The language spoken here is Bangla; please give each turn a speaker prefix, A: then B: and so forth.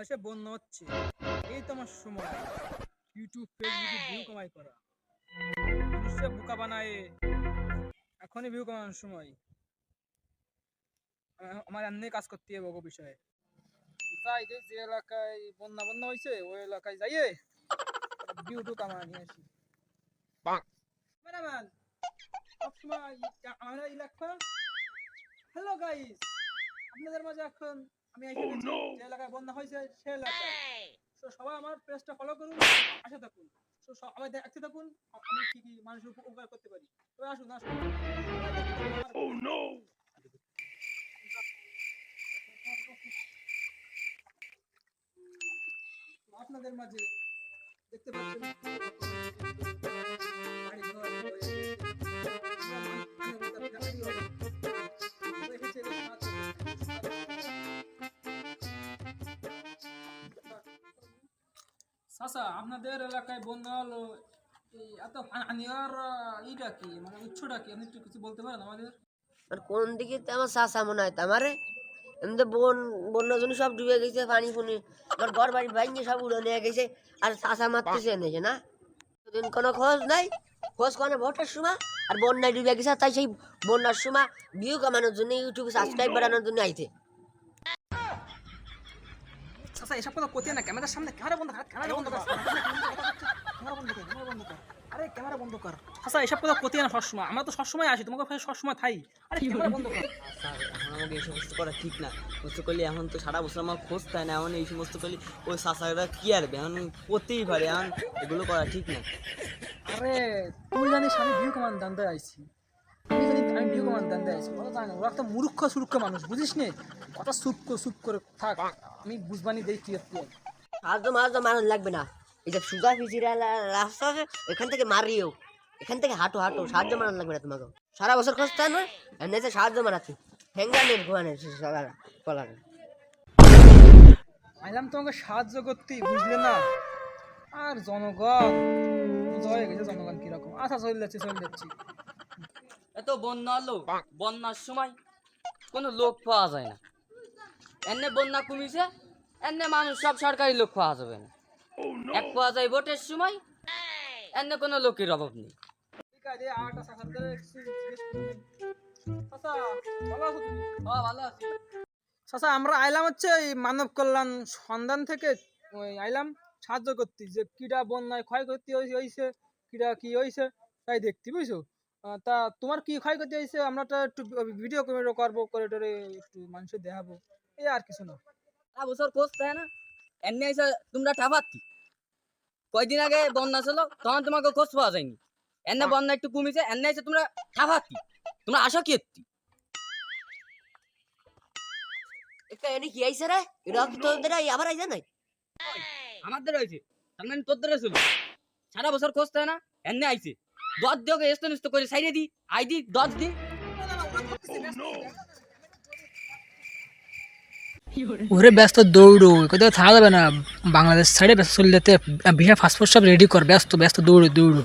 A: বাংলাদেশে বন্যা হচ্ছে, এই তো আমার সময় ইউটিউব ফেসবুকে ভিউ কামাই করা। মানুষকে বোকা বানায়, এখনই ভিউ কামানোর সময়। আমার এমনি কাজ করতে হবে ওগো বিষয়ে। যাই যে যে এলাকায় বন্যা বন্যা হয়েছে ওই এলাকায় যাইয়ে ভিউ টু কামাই নিয়ে আসি। ক্যামেরাম্যান, সবসময় আমরা এলাকা। হ্যালো গাইস, আপনাদের মাঝে এখন আমি এসে গেছি যে এলাকায় বন্যা হয়েছে সে এলাকায়। তো সবাই আমার পেজটা ফলো করুন, পাশে থাকুন। তো সবাই দেখতে থাকুন আমি কি কি মানুষের উপকার করতে পারি। তো আসুন আসুন। আপনাদের মাঝে দেখতে পাচ্ছেন বাড়ি ঘর হয়ে গেছে। চাচা, আপনাদের এলাকায় বন্যা হলো, এই এত পানি হওয়ার ইটা কি, মানে উৎসটা কি, আপনি একটু কিছু বলতে পারেন আমাদের?
B: আর কোন দিকে তো আমার চাষা মনে হয় আমারে এমনি বন্যার জন্য সব ডুবে গেছে, পানি ফুনি আমার ঘর বাড়ি ভাঙিয়ে সব উড়ে নিয়ে গেছে। আর চাষা মারতেছে এনেছে না, দিন কোনো খোঁজ নাই। খোঁজ করে ভোটের সময় আর বন্যায় ডুবে গেছে, তাই সেই বন্যার সময় ভিউ কামানোর জন্য ইউটিউবে সাবস্ক্রাইব বাড়ানোর জন্য আইছে।
A: চাচা এসব কথা কোথায় না, ক্যামেরার সামনে ক্যামেরা বন্ধ কর, ক্যামেরা বন্ধ কর, ক্যামেরা বন্ধ কর, ক্যামেরা বন্ধ কর। আরে ক্যামেরা বন্ধ কর। চাচা এসব কথা কোথায় না, সবসময় আমরা তো সবসময় আসি, তোমাকে সবসময় থাই। আরে ক্যামেরা বন্ধ কর।
C: স্যার এখন আমাকে এই সমস্ত করা ঠিক না। বুঝতে করলে এখন তো সারা বছর আমার খোঁজ পায় না, এখন এই সমস্ত করলে ওই চাষারা কি আরবে, এখন করতেই পারে, এখন এগুলো করা ঠিক না।
A: আরে তুই জানিস আমি ভিউ কমান দান্দা আইছি, তুই জানিস আমি ভিউ কমান দান্দা আইছি, ওরা জানে ওরা তো মূর্খ সুরুক্ষ মানুষ, বুঝিস নে কথা চুপ করে থাক, আমি বুঝবানি দেই তুই একটু।
B: সাহায্য মাহায্য মানুষ লাগবে না, এই যে সুগা ফিজিরা রাস্তা আছে এখান থেকে মারিও, এখান থেকে হাঁটো হাঁটো, সাহায্য মানান লাগবে না তোমাকে। সারা বছর খোঁজ পায় না, এমনি সাহায্য মানাচ্ছি হ্যাঙ্গানের ঘোয়ানের কলার।
A: আইলাম তোমাকে সাহায্য করতে, বুঝলে না? আর জনগণ বোঝা হয়ে গেছে জনগণ কিরকম। আচ্ছা চলে যাচ্ছি।
C: এত বন্যা হলো, বন্যার সময় কোনো লোক পাওয়া যায় না। এনে বন্যা কমিছে, এনে মানুষ সব সরকারি লোক পাওয়া যাবে না। এক পাওয়া যায় ভোটের সময়, এনে কোনো লোকের অভাব নেই।
A: ঠিক আছে, আটা সাকার করে একটু জিজ্ঞেস করুন। চাচা ভালো আছো তুমি?
C: ভালো আছি।
A: চাচা আমরা আইলাম হচ্ছে এই মানব কল্যাণ সন্ধান থেকে, ওই আইলাম সাহায্য করতে, যে কিটা বন্যায় ক্ষয়ক্ষতি হয়েছে, কিটা কি হয়েছে তাই দেখতে, বুঝছো? তা তোমার কি ক্ষয়ক্ষতি হয়েছে আমরা তো একটু ভিডিও করবো, করে টরে একটু মানুষের দেখাবো, এই আর কিছু না।
C: সারা বছর খোঁজ পায় না, এনে এসে তোমরা ঠাপাচ্ছি। কয়দিন আগে বন্যা ছিল, তখন তোমাকে খোঁজ পাওয়া যায়নি। এনে বন্যা একটু কমিছে, এনে এসে তোমরা ঠাপাচ্ছি। তোমরা আসো কি এত্তি?
B: একটা এনে কি আইছে রে, এটা কি তোদের আবার আইছে নাই?
C: আমাদের হয়েছে, তার মানে তোদের ছিল। সারা বছর খোঁজ পায় না, এনে আইছে। 10 দিয়ে এস্ত করে সাইডে দি, আই দি 10 দি।
A: ওরে ব্যস্ত দৌড়ো, কোথাও থাকা যাবে না, বাংলাদেশ সাইডে ব্যস্ত চলে যেতে, ভিসা পাসপোর্ট সব রেডি কর, ব্যস্ত দৌড়ো।